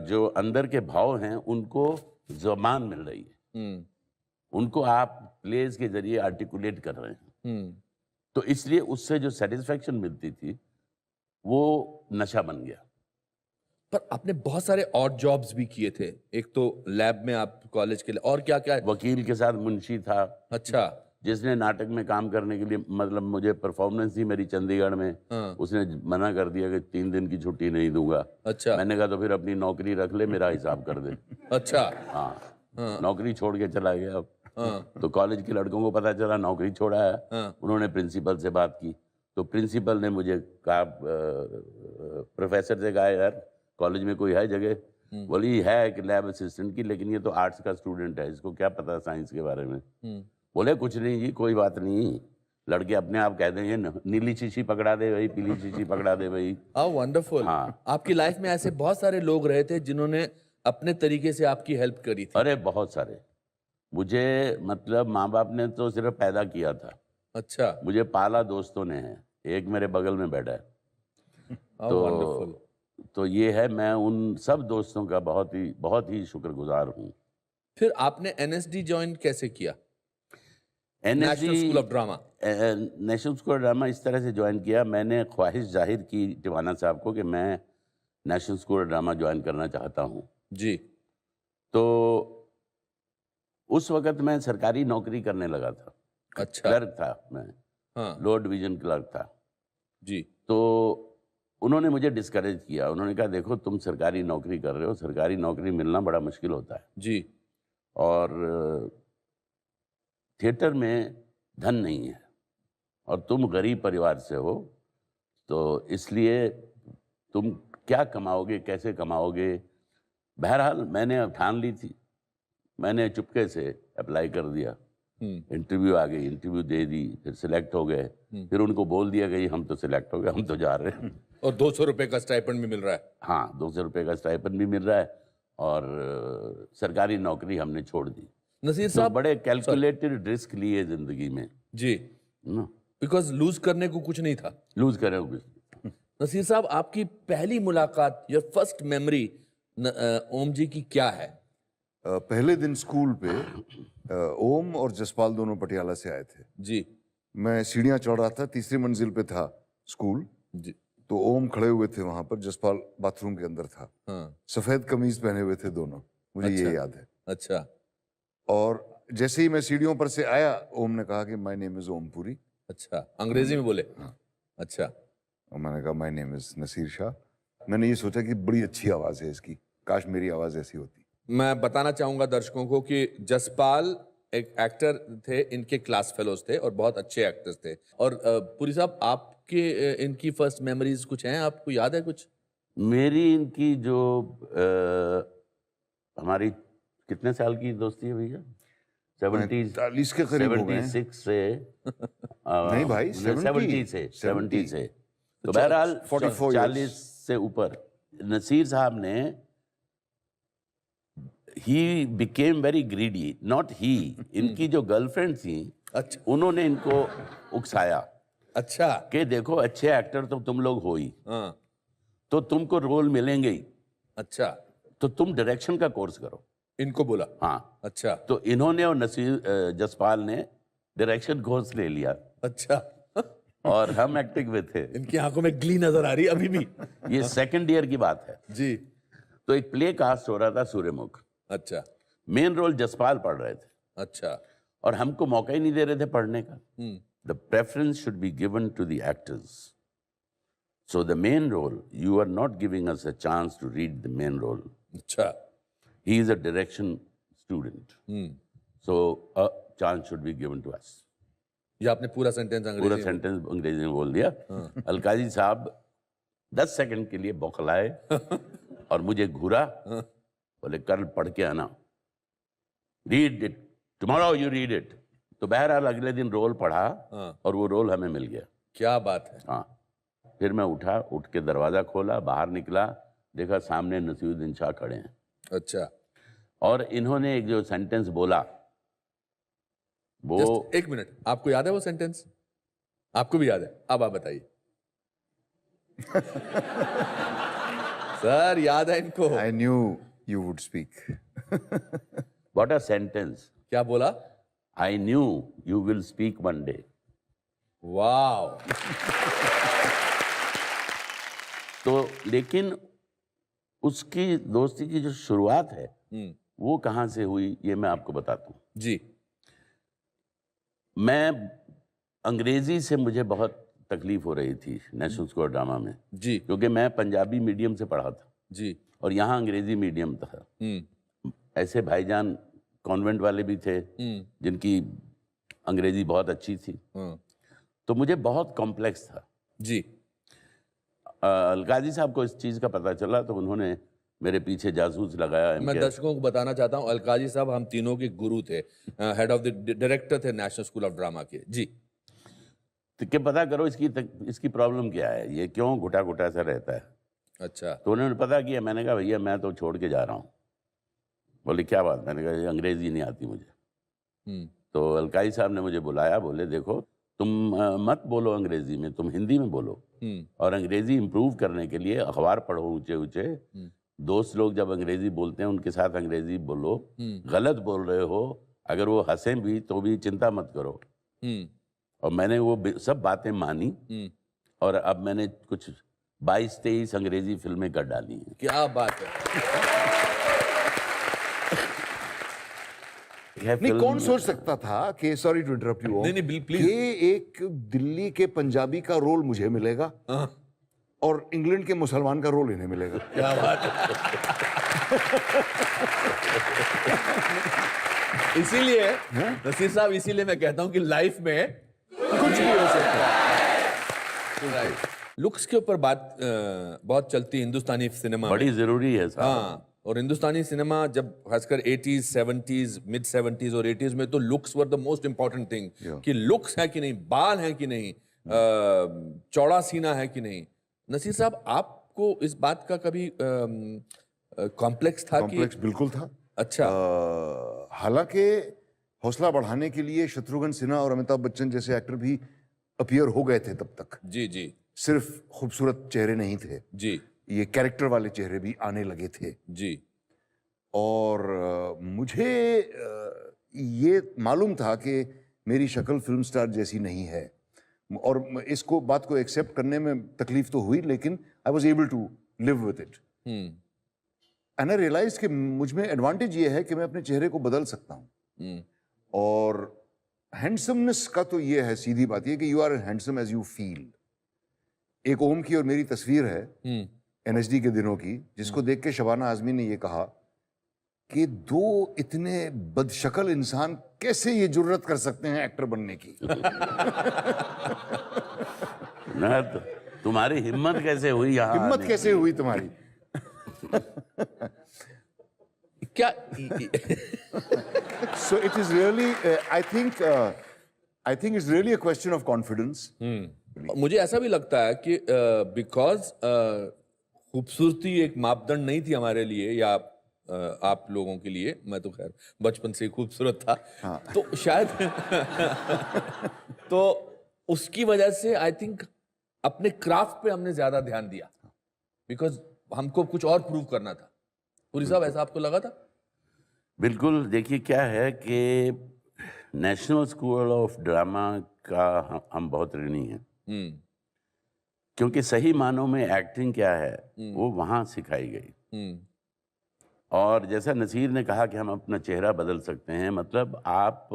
Speaker 4: जो अंदर के भाव हैं उनको ज़बान मिल रही है, उनको आप प्लेस के जरिए आर्टिकुलेट कर रहे हैं। तो इसलिए उससे जो सेटिस्फेक्शन मिलती थी वो नशा बन गया।
Speaker 2: पर आपने बहुत सारे ऑड जॉब्स भी किए थे। एक तो लैब में आप कॉलेज के लिए, और क्या क्या?
Speaker 4: वकील के साथ मुंशी था।
Speaker 2: अच्छा।
Speaker 4: जिसने नाटक में काम करने के लिए, मतलब मुझे परफॉर्मेंस थी मेरी चंडीगढ़ में, उसने मना कर दिया कि 3 दिन की छुट्टी नहीं दूंगा।
Speaker 2: अच्छा।
Speaker 4: मैंने कहा तो फिर अपनी नौकरी रख ले, मेरा हिसाब कर दे।
Speaker 2: अच्छा।
Speaker 4: हाँ, नौकरी छोड़ के चला गया। तो कॉलेज के लड़कों को पता चला नौकरी छोड़ा है। उन्होंने प्रिंसिपल से बात की, तो प्रिंसिपल ने मुझे कहा, प्रोफेसर से कहा यार कॉलेज में कोई है जगह? बोली है एक लैब असिस्टेंट की, लेकिन ये तो आर्ट्स का स्टूडेंट है, इसको क्या पता साइंस के बारे में। बोले कुछ नहीं जी, कोई बात नहीं, लड़के अपने आप कह देंगे नीली शीशी पकड़ा दे भाई, पीली शीशी पकड़ा दे भाई।
Speaker 2: वंडरफुल।
Speaker 4: हाँ।
Speaker 2: आपकी लाइफ में ऐसे बहुत सारे लोग रहे थे जिन्होंने अपने तरीके से आपकी हेल्प करी थी।
Speaker 4: अरे बहुत सारे। मुझे मतलब माँ बाप ने तो सिर्फ पैदा किया था।
Speaker 2: अच्छा।
Speaker 4: मुझे पाला दोस्तों ने है। एक मेरे बगल में बैठा है। तो ये है, मैं उन सब दोस्तों का बहुत ही शुक्रगुजार हूँ।
Speaker 2: फिर आपने एनएसडी ज्वाइन कैसे किया?
Speaker 4: National
Speaker 2: school of drama.
Speaker 4: National school of drama इस तरह से ज्वाइन किया, मैंने ख्वाहिश जाहिर की टिवाना साहब को कि मैं national school of drama join करना चाहता हूँ
Speaker 2: जी।
Speaker 4: तो उस वक्त मैं सरकारी नौकरी करने लगा था।
Speaker 2: अच्छा।
Speaker 4: क्लर्क था मैं।
Speaker 2: हाँ।
Speaker 4: लोअर डिवीजन क्लर्क था
Speaker 2: जी।
Speaker 4: तो उन्होंने मुझे डिस्करेज किया। उन्होंने कहा देखो तुम सरकारी नौकरी कर रहे हो, सरकारी नौकरी मिलना बड़ा मुश्किल होता है
Speaker 2: जी,
Speaker 4: और थिएटर में धन नहीं है और तुम गरीब परिवार से हो, तो इसलिए तुम क्या कमाओगे, कैसे कमाओगे। बहरहाल मैंने ठान ली थी, मैंने चुपके से अप्लाई कर दिया। इंटरव्यू आ गई, इंटरव्यू दे दी, फिर सिलेक्ट हो गए। फिर उनको बोल दिया कि हम तो सिलेक्ट हो गए, हम तो जा रहे हैं।
Speaker 2: और 200 रुपए का स्टाइपेंड भी मिल रहा है।
Speaker 4: हाँ, 200 रुपये का स्टाइपेंड भी मिल रहा है और सरकारी नौकरी हमने छोड़ दी।
Speaker 2: नसीर
Speaker 4: तो
Speaker 2: साहब
Speaker 4: बड़े कैलकुलेटेड रिस्क लिए जिंदगी में
Speaker 2: जी, बिकॉज लूज करने को कुछ नहीं था।
Speaker 4: लूज करे कुछ।
Speaker 2: नसीर साहब, आपकी पहली मुलाकात, योर फर्स्ट मेमोरी ओम जी की क्या है?
Speaker 3: पहले दिन स्कूल पे ओम और जसपाल दोनों पटियाला से आए थे
Speaker 2: जी।
Speaker 3: मैं सीढ़ियाँ चढ़ रहा था, तीसरी मंजिल पे था स्कूल
Speaker 2: जी।
Speaker 3: तो ओम खड़े हुए थे वहां पर, जसपाल बाथरूम के अंदर था।
Speaker 2: हाँ।
Speaker 3: सफेद कमीज पहने हुए थे दोनों, मुझे
Speaker 2: अच्छा।
Speaker 3: ये याद है।
Speaker 2: अच्छा।
Speaker 3: और जैसे ही मैं सीढ़ियों पर से आया, ओम ने कहा कि माय नेम इज ओमपुरी।
Speaker 2: अच्छा, अंग्रेजी में बोले?
Speaker 3: हाँ।
Speaker 2: अच्छा।
Speaker 3: और मैंने कहा my name is Naseer Shah. मैंने ये सोचा कि बड़ी अच्छी आवाज है इसकी, काश मेरी आवाज ऐसी होती।
Speaker 2: मैं बताना चाहूंगा दर्शकों को कि जसपाल एक एक्टर थे, इनके क्लास फेलोज थे और बहुत अच्छे एक्टर्स थे। और पुरी साहब, आप आपके इनकी फर्स्ट मेमोरीज कुछ हैं, आपको याद है कुछ?
Speaker 4: मेरी इनकी जो हमारी कितने साल की दोस्ती है भैया?
Speaker 3: 45 के करीब हो गए हैं।
Speaker 4: 76 से
Speaker 3: नहीं भाई,
Speaker 4: 70 से 70 से, तो बहरहाल
Speaker 3: 44
Speaker 4: 40 से ऊपर। नसीर साहब ने he became very greedy, not ही, इनकी जो गर्लफ्रेंड थी
Speaker 2: अच्छा
Speaker 4: उन्होंने इनको उकसाया
Speaker 2: अच्छा
Speaker 4: कि देखो अच्छे एक्टर तो तुम लोग हो ही,
Speaker 2: हाँ
Speaker 4: तो तुमको रोल मिलेंगे ही,
Speaker 2: अच्छा
Speaker 4: तो तुम डायरेक्शन का कोर्स करो।
Speaker 2: इनको बोला?
Speaker 4: हाँ,
Speaker 2: अच्छा
Speaker 4: तो इन्होंने और नसीर जसपाल ने डायरेक्शन कोर्स ले लिया
Speaker 2: अच्छा
Speaker 4: और हम एक्टिंग में थे।
Speaker 2: इनकी आंखों में ग्ली नजर आ रही है अभी भी।
Speaker 4: ये सेकंड ईयर की बात है।
Speaker 2: जी
Speaker 4: तो एक प्ले कास्ट हो रहा था सूर्यमुख,
Speaker 2: अच्छा
Speaker 4: मेन रोल जसपाल पढ़ रहे थे
Speaker 2: अच्छा
Speaker 4: और हमको मौका ही नहीं दे रहे थे पढ़ने का। The preference should be given to the actors, so the main role you are not giving us a chance to read the main role.
Speaker 2: अच्छा
Speaker 4: he is a direction student, so a chance should be given to us.
Speaker 2: ये आपने पूरा sentence
Speaker 4: पूरा
Speaker 2: अंग्रेजी में?
Speaker 4: Sentence अंग्रेजी में बोल दिया। अलकाजी साहब 10 सेकंड के लिए बौखलाए और मुझे घूरा, बोले कल पढ़ के आना, read it tomorrow, you read it. तो बहरहाल अगले दिन रोल पढ़ा और वो रोल हमें मिल गया।
Speaker 2: क्या बात है।
Speaker 4: हाँ, फिर मैं उठा, उठ के दरवाजा खोला, बाहर निकला, देखा सामने नसीरुद्दीन शाह खड़े हैं।
Speaker 2: अच्छा
Speaker 4: और इन्होंने एक जो सेंटेंस बोला वो
Speaker 2: Just एक मिनट, आपको याद है वो सेंटेंस? आपको भी याद है? अब आप बताइए। सर याद है इनको?
Speaker 3: I knew you would speak.
Speaker 4: What a sentence.
Speaker 2: क्या बोला?
Speaker 4: I knew you will speak one day.
Speaker 2: Wow.
Speaker 4: तो लेकिन उसकी दोस्ती की जो शुरुआत है वो कहाँ से हुई ये मैं आपको बताता हूँ।
Speaker 2: जी
Speaker 4: मैं अंग्रेजी से मुझे बहुत तकलीफ हो रही थी नेशनल स्कूल ड्रामा में,
Speaker 2: जी
Speaker 4: क्योंकि मैं पंजाबी मीडियम से पढ़ा था
Speaker 2: जी
Speaker 4: और यहाँ अंग्रेजी मीडियम था। ऐसे भाईजान कॉन्वेंट वाले भी थे जिनकी अंग्रेजी बहुत अच्छी थी, तो मुझे बहुत कॉम्प्लेक्स था।
Speaker 2: जी
Speaker 4: अलकाजी साहब को इस चीज़ का पता चला तो उन्होंने मेरे पीछे जासूस लगाया।
Speaker 2: मैं दर्शकों को बताना चाहता हूँ, अलकाजी साहब हम तीनों के गुरु थे, हेड ऑफ द डायरेक्टर थे नेशनल स्कूल ऑफ ड्रामा के। जी
Speaker 4: तो क्या पता करो इसकी प्रॉब्लम क्या है, ये क्यों घुटा घुटा सा रहता है।
Speaker 2: अच्छा
Speaker 4: तो उन्होंने पता किया। मैंने कहा भैया मैं तो छोड़ के जा रहा हूँ। बोले क्या बात? मैंने कहा ये अंग्रेजी नहीं आती मुझे। तो अलकाई साहब ने मुझे बुलाया, बोले देखो तुम मत बोलो अंग्रेजी में, तुम हिंदी में बोलो, और अंग्रेजी इम्प्रूव करने के लिए अखबार पढ़ो ऊंचे ऊंचे। दोस्त लोग जब अंग्रेजी बोलते हैं उनके साथ अंग्रेजी बोलो, गलत बोल रहे हो अगर वो हंसें भी तो भी चिंता मत करो। और मैंने वो सब बातें मानी और अब मैंने कुछ 22-23 अंग्रेजी फिल्में कर डाली हैं।
Speaker 2: क्या बात है।
Speaker 3: नहीं, कौन सोच सकता था कि, सॉरी टू इंटरप्ट यू,
Speaker 2: नहीं नहीं प्लीज,
Speaker 3: कि एक दिल्ली के पंजाबी का रोल मुझे मिलेगा और इंग्लैंड के मुसलमान का रोल इन्हें मिलेगा।
Speaker 2: क्या बात है। इसीलिए नसीर साहब, इसीलिए मैं कहता हूं कि लाइफ में कुछ भी हो सकता है। लुक्स के ऊपर बात बहुत चलती है हिंदुस्तानी सिनेमा,
Speaker 4: बड़ी जरूरी है साहब।
Speaker 2: हाँ, और हिंदुस्तानी सिनेमा जब खासकर 80s, 70s, मिड 70s और 80s में तो looks were the most important thing, कि लुक्स है कि नहीं, बाल है कि नहीं, चौड़ा सीना है कि नहीं। नसीर साहब आपको इस बात का कभी कॉम्प्लेक्स था?
Speaker 3: कॉम्प्लेक्स बिल्कुल था।
Speaker 2: अच्छा।
Speaker 3: हालांकि हौसला बढ़ाने के लिए शत्रुघ्न सिन्हा और अमिताभ बच्चन जैसे एक्टर भी अपीयर हो गए थे तब तक।
Speaker 2: जी जी।
Speaker 3: सिर्फ खूबसूरत चेहरे नहीं थे
Speaker 2: जी,
Speaker 3: ये कैरेक्टर वाले चेहरे भी आने लगे थे।
Speaker 2: जी।
Speaker 3: और मुझे ये मालूम था कि मेरी शक्ल फिल्म स्टार जैसी नहीं है, और इसको बात को एक्सेप्ट करने में तकलीफ तो हुई, लेकिन I was able to live with it. And I realise कि मुझ में एडवांटेज ये है कि मैं अपने चेहरे को बदल सकता हूँ। और हैंडसमनेस का तो ये है, सीधी बात ये कि you are handsome as you feel. एक ओम की और मेरी तस्वीर है एनएचडी के दिनों की, जिसको देख के शबाना आजमी ने ये कहा कि दो इतने बदशक्ल इंसान कैसे ये जुर्रत कर सकते हैं एक्टर बनने की।
Speaker 4: ना तो तुम्हारी हिम्मत कैसे हुई यहाँ
Speaker 3: हिम्मत
Speaker 4: आने
Speaker 3: कैसे
Speaker 4: की?
Speaker 3: हुई तुम्हारी?
Speaker 2: क्या
Speaker 3: So it is really, I think it's really a question of confidence.
Speaker 2: मुझे ऐसा भी लगता है कि बिकॉज खूबसूरती एक मापदंड नहीं थी हमारे लिए या आप लोगों के लिए, मैं तो खैर बचपन से ही खूबसूरत था, तो शायद तो उसकी वजह से आई थिंक अपने क्राफ्ट पे हमने ज्यादा ध्यान दिया, बिकॉज हमको कुछ और प्रूव करना था। पुरी साहब, ऐसा आपको लगा था?
Speaker 4: बिल्कुल। देखिए क्या है कि नेशनल स्कूल ऑफ ड्रामा का हम बहुत ऋणी हैं, क्योंकि सही मानों में एक्टिंग क्या है वो वहाँ सिखाई गई। और जैसा नसीर ने कहा कि हम अपना चेहरा बदल सकते हैं, मतलब आप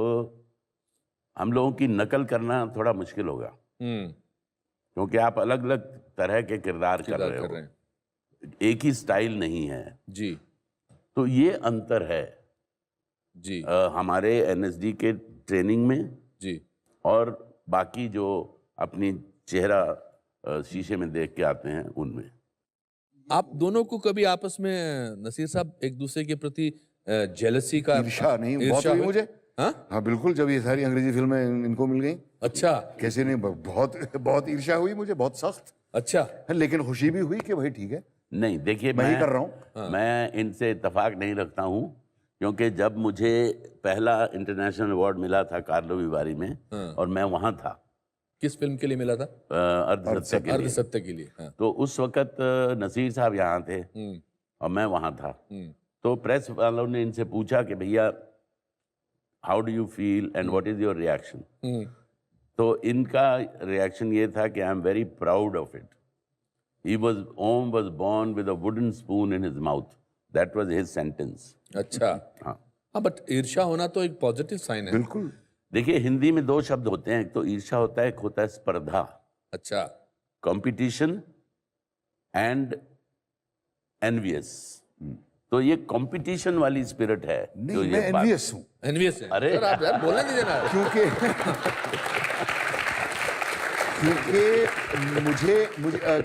Speaker 4: हम लोगों की नकल करना थोड़ा मुश्किल होगा, क्योंकि आप अलग अलग तरह के किरदार कर रहे हो, एक ही स्टाइल नहीं है
Speaker 2: जी।
Speaker 4: तो ये अंतर है
Speaker 2: जी।
Speaker 4: हमारे एनएसडी के ट्रेनिंग में
Speaker 2: जी।
Speaker 4: और बाकी जो अपनी चेहरा शीशे में देख के आते हैं उनमें।
Speaker 2: आप दोनों को कभी आपस में नसीर साहब एक दूसरे के प्रति जेलसी का
Speaker 3: ईर्ष्या नहीं बहुत हुई मुझे। हाँ बिल्कुल, जब ये सारी अंग्रेजी फिल्में इनको मिल गई।
Speaker 2: अच्छा।
Speaker 3: कैसे नहीं, बहुत बहुत ईर्ष्या हुई मुझे, बहुत सख्त।
Speaker 2: अच्छा।
Speaker 3: लेकिन खुशी भी हुई कि भाई ठीक है।
Speaker 4: नहीं देखिए,
Speaker 3: मैं ही कर रहा हूँ।
Speaker 4: मैं इनसे इत्तेफाक नहीं रखता हूँ, क्योंकि जब मुझे पहला इंटरनेशनल अवार्ड मिला था कार्लो विवारी में, और मैं वहाँ था।
Speaker 2: किस फिल्म के लिए मिला था? अर्धसत्य के लिए। हाँ।
Speaker 4: तो उस वक्त नसीर साहब यहाँ थे और मैं वहाँ था। तो प्रेस वालों ने इनसे पूछा कि भैया how do you feel and what is your reaction. तो इनका रिएक्शन ये था कि I am very proud of it. Om was born with a wooden spoon in his mouth. That was his sentence.
Speaker 2: अच्छा।
Speaker 4: हाँ।
Speaker 2: हाँ, बट ईर्ष्या होना तो एक पॉजिटिव साइन है।
Speaker 3: बिल्कुल।
Speaker 4: देखिए हिंदी में दो शब्द होते हैं, एक तो ईर्ष्या होता है, एक होता है स्पर्धा।
Speaker 2: अच्छा।
Speaker 4: Competition and envious. तो ये कंपटीशन वाली स्पिरिट है।
Speaker 3: नहीं, मैं एनवियस हूँ।
Speaker 2: एनवियस है?
Speaker 4: अरे
Speaker 2: सर, आप यार बोलने दीजिए ना।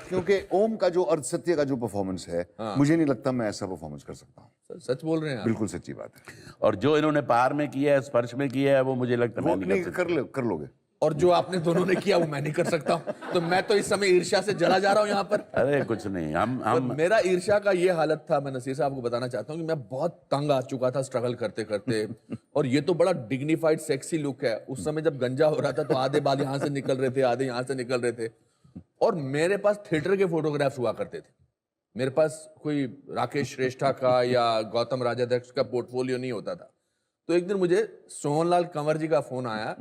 Speaker 3: क्योंकि ओम का जो अर्धसत्य का जो परफॉर्मेंस है, मुझे नहीं लगता मैं ऐसा परफॉर्मेंस कर सकता हूँ।
Speaker 2: सच बोल रहे हैं आप?
Speaker 3: बिल्कुल सच्ची बात है।
Speaker 4: और जो इन्होंने पार में किया है, स्पर्श में किया है, वो मुझे लगता है
Speaker 3: वो
Speaker 4: मैं
Speaker 3: नहीं
Speaker 4: कर सकता।
Speaker 3: कर लोगे।
Speaker 2: और जो आपने दोनों ने किया वो मैं नहीं कर सकता हूँ, तो मैं तो इस समय ईर्ष्या से जला जा रहा हूँ यहाँ पर।
Speaker 4: अरे कुछ नहीं, हम
Speaker 2: मेरा ईर्ष्या का ये हालत था, मैं नसीर साहब को बताना चाहता हूँ कि मैं बहुत तंग आ चुका था स्ट्रगल करते करते। और ये तो बड़ा डिग्निफाइड सेक्सी लुक है। उस समय जब गंजा हो रहा था तो आधे बाल यहाँ से निकल रहे थे, आधे यहाँ से निकल रहे थे। और मेरे पास थिएटर के फोटोग्राफ्स हुआ करते थे। मेरे पास कोई राकेश श्रेष्ठा का या गौतम राजाध्यक्ष का पोर्टफोलियो नहीं होता था। तो एक दिन मुझे सोहनलाल कंवर जी का फोन आया,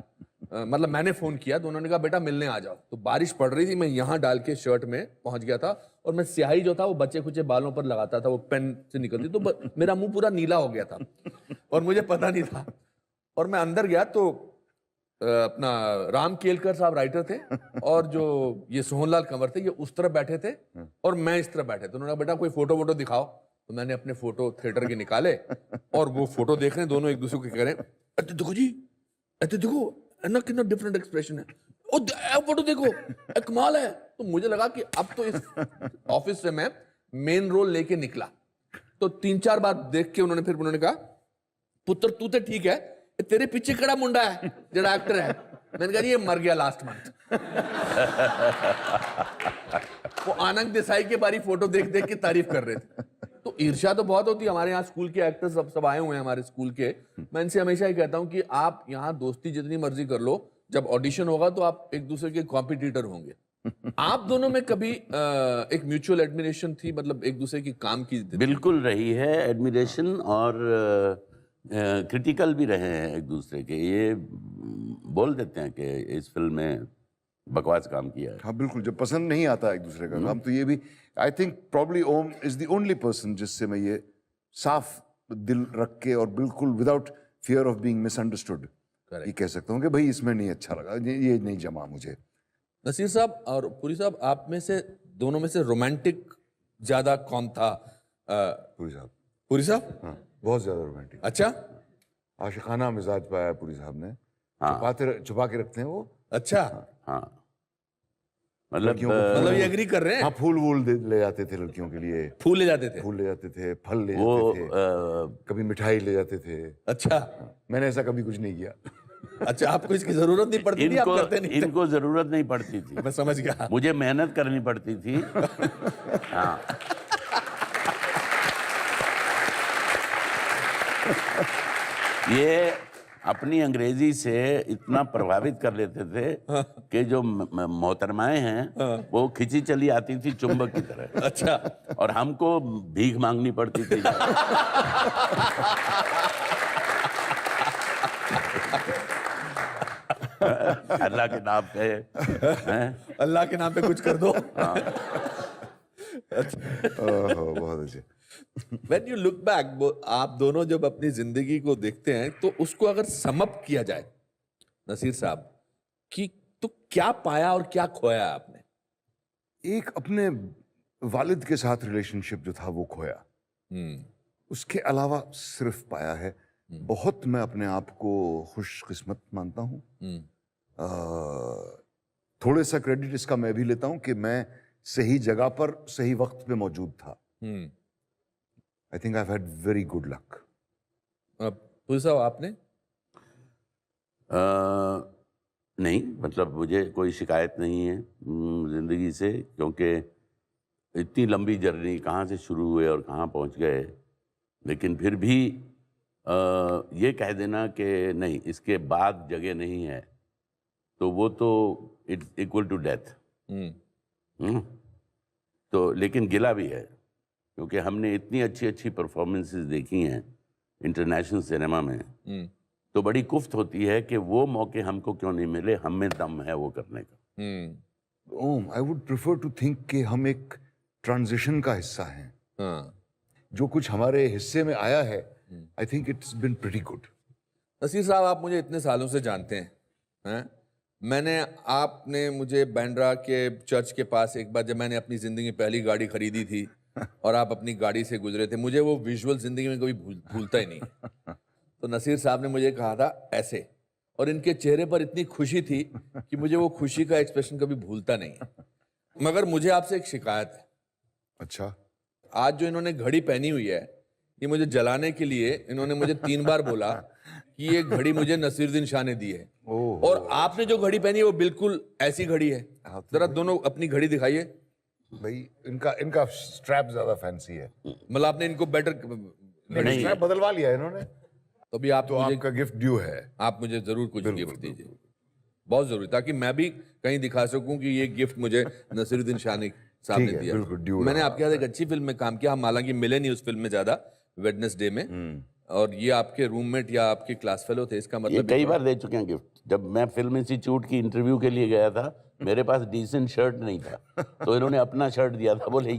Speaker 2: मतलब मैंने फोन किया तो उन्होंने कहा बेटा मिलने आ जाओ। तो बारिश पड़ रही थी, मैं यहाँ डाल के शर्ट में पहुंच गया था, और मैं स्याही जो था वो बच्चे कुचे बालों पर लगाता था, वो पेन से निकलती, तो मेरा मुंह पूरा नीला हो गया था और मुझे पता नहीं था। और मैं अंदर गया तो अपना राम केलकर साहब राइटर थे, और जो ये सोहनलाल कंवर थे ये उस तरफ बैठे थे और मैं इस तरफ बैठे थे। उन्होंने कहा बेटा कोई फोटो वोटो दिखाओ। तो मैंने अपने फोटो थिएटर के निकाले और वो फोटो देख रहे हैं, दोनों एक दूसरे को कह रहे हैं, अरे देखो जी, अरे देखो ना कितना डिफरेंट एक्सप्रेशन है, ओ फोटो देखो, कमाल है। तो मुझे लगा कि अब तो इस ऑफिस से मैं मेन रोल लेके निकला। तो 3-4 बार देख के उन्होंने कहा पुत्र तू तो ठीक है, तेरे पीछे कड़ा मुंडा है जरा एक्टर है। मैंने कहा ये मर गया लास्ट मंथ। वो आनंद देसाई के बारी फोटो देख देख के तारीफ कर रहे थे। तो ईर्ष्या तो बहुत होती है। हमारे यहाँ स्कूल के एक्टर्स सब आए हुए हैं हमारे स्कूल के। मैं इनसे हमेशा ही कहता हूँ कि आप यहाँ दोस्ती जितनी मर्जी कर लो, जब ऑडिशन होगा तो आप एक दूसरे के कॉम्पिटिटर होंगे। आप दोनों में कभी एक म्यूचुअल एडमिरेशन थी, मतलब एक दूसरे की काम की?
Speaker 4: बिल्कुल रही है एडमिरेशन, और क्रिटिकल भी रहे हैं एक दूसरे के। ये बोल देते हैं कि इस फिल्म में बकवास काम किया है।
Speaker 3: हाँ बिल्कुल, जब पसंद नहीं आता एक दूसरे का काम, तो ये भी I think probably Om is the only person जिससे मैं ये साफ दिल रख के और बिल्कुल without fear of being misunderstood ये कह सकता हूँ कि भाई इसमें नहीं अच्छा लगा, ये नहीं जमा मुझे।
Speaker 2: नसीर साहब और पुरी साहब, आप में से दोनों में से रोमांटिक ज्यादा कौन था?
Speaker 3: पुरी साहब।
Speaker 2: पुरी साहब?
Speaker 3: हाँ, बहुत ज्यादा रोमांटिक।
Speaker 2: अच्छा।
Speaker 3: आशिकाना मिजाज पाया पुरी साहब ने।
Speaker 4: हाँ।
Speaker 3: छुपा के रखते हैं वो।
Speaker 2: अच्छा।
Speaker 4: हाँ,
Speaker 2: मतलब ये एग्री कर रहे हैं?
Speaker 3: हाँ, फूल वूल ले जाते थे लड़कियों के लिए,
Speaker 2: फूल ले जाते थे?
Speaker 3: फूल ले जाते थे, फल ले
Speaker 4: वो
Speaker 3: जाते थे, कभी मिठाई ले जाते थे।
Speaker 2: अच्छा,
Speaker 3: मैंने ऐसा कभी कुछ नहीं किया।
Speaker 2: अच्छा, आपको इसकी जरूरत नहीं पड़ती थी, आप करते नहीं थे?
Speaker 4: इनको जरूरत नहीं पड़ती थी,
Speaker 2: मैं समझ गया।
Speaker 4: मुझे मेहनत करनी पड़ती थी। हाँ। ये अपनी अंग्रेजी से इतना प्रभावित कर लेते थे कि जो मोहतरमाएं हैं वो खिंची चली आती थी चुंबक की तरह।
Speaker 2: अच्छा,
Speaker 4: और हमको भीख मांगनी पड़ती थी। अल्लाह के नाम पे हैं?
Speaker 2: अल्लाह के नाम पे कुछ कर दो।
Speaker 3: बहुत अच्छे।
Speaker 2: When you look back, आप दोनों जब अपनी जिंदगी को देखते हैं तो उसको अगर समअप किया जाए नसीर साहब कि तो क्या पाया और क्या खोया आपने?
Speaker 3: एक अपने वालिद के साथ रिलेशनशिप जो था वो खोया, उसके अलावा सिर्फ पाया है। बहुत मैं अपने आप को खुशकिस्मत मानता हूँ। थोड़े सा क्रेडिट इसका मैं भी लेता हूँ कि मैं सही जगह पर सही वक्त पे मौजूद था। I think I have had very good luck.
Speaker 2: पुल साहब आपने?
Speaker 4: नहीं, मतलब मुझे कोई शिकायत नहीं है जिंदगी से, क्योंकि इतनी लंबी जर्नी कहाँ से शुरू हुए और कहाँ पहुँच गए। लेकिन फिर भी ये कह देना कि नहीं इसके बाद जगह नहीं है, तो वो तो इट्स इक्वल टू डेथ। तो लेकिन गिला भी है, क्योंकि हमने इतनी अच्छी अच्छी परफॉर्मेंसेस देखी हैं इंटरनेशनल सिनेमा में, तो बड़ी कुफ्त होती है कि वो मौके हमको क्यों नहीं मिले, हम में दम है वो करने का।
Speaker 3: I would prefer to think कि हम एक ट्रांजिशन का हिस्सा हैं। जो कुछ हमारे हिस्से में आया है, I think it's been pretty good.
Speaker 2: Naseer साहब, आप मुझे इतने सालों से जानते हैं? आपने मुझे बैंड्रा के चर्च के पास एक बार जब मैंने अपनी जिंदगी में पहली गाड़ी खरीदी थी और आप अपनी गाड़ी से गुजरे थे, मुझे वो विजुअल जिंदगी में कभी भूलता ही नहीं। तो नसीर साहब ने मुझे कहा था ऐसे, और इनके चेहरे पर इतनी खुशी थी कि मुझे वो खुशी का एक्सप्रेशन कभी भूलता नहीं। मगर मुझे आपसे एक शिकायत है।
Speaker 3: अच्छा,
Speaker 2: आज जो इन्होंने घड़ी पहनी हुई है, ये मुझे जलाने के लिए इन्होंने मुझे 3 बार बोला कि ये घड़ी मुझे नसीरुद्दीन शाह ने दी है। और आपने जो घड़ी पहनी है वो बिल्कुल ऐसी घड़ी है। जरा दोनों अपनी घड़ी दिखाइए।
Speaker 3: भाई इनका स्ट्रैप ज्यादा फैंसी है।
Speaker 2: मतलब आपने इनको बेटर
Speaker 3: स्ट्रैप बदलवा लिया है इन्होंने।
Speaker 2: तो भी आप
Speaker 3: तो
Speaker 2: मुझे
Speaker 3: आपका गिफ्ट ड्यू है।
Speaker 2: आप मुझे जरूर कुछ गिफ्ट दीजिए, बहुत जरूरी, ताकि मैं भी कहीं दिखा सकूं कि ये गिफ्ट मुझे नसीरुद्दीन शाह साहब ने दिया। मैंने आपके साथ एक अच्छी फिल्म में काम किया, हम हालांकि मिले नहीं उस फिल्म में ज्यादा, वेडनेसडे में, और ये आपके रूममेट या आपके क्लास फेलो थे। इसका मतलब
Speaker 4: कई बार दे चुके हैं गिफ्ट। जब मैं फिल्म इंस्टीट्यूट की इंटरव्यू के लिए गया था, मेरे पास डिसेंट शर्ट नहीं था, तो इन्होंने अपना शर्ट दिया था, बोले